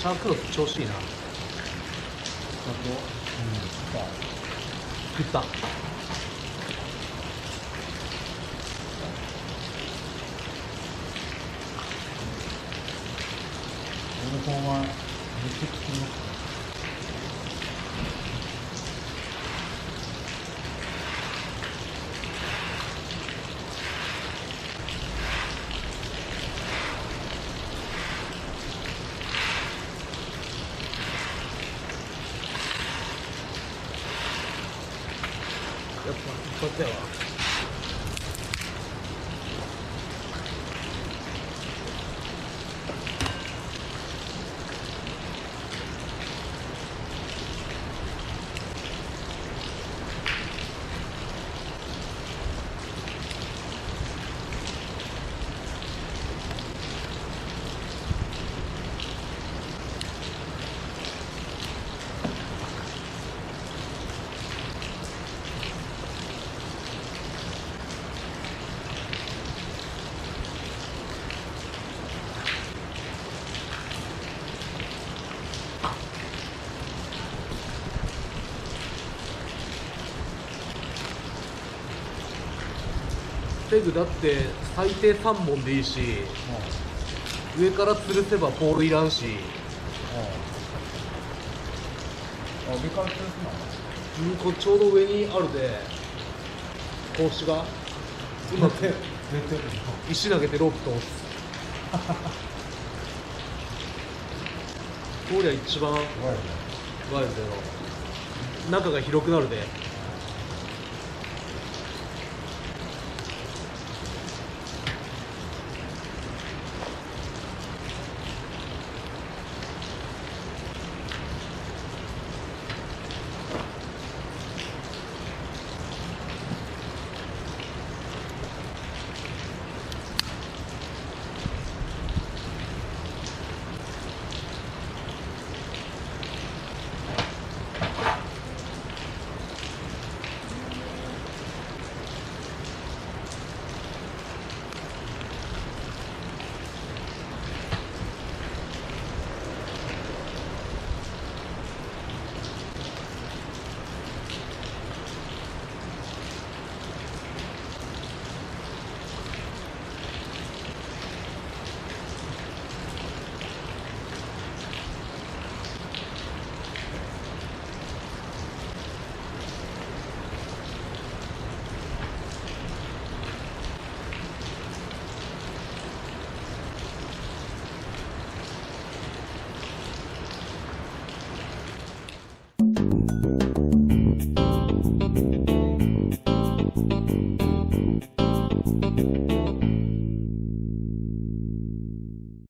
シャークロス調子いいな。食った。この本はめっちゃ聞きます。やっぱ一発やわ。ペグだって最低3本でいいし、上から吊るせばポールいらんし、あ、上から吊るすの？ちょうど上にあるで、格子がうまく石投げてロープ通す。こりゃ一番ワイルドやろ。中が広くなるで。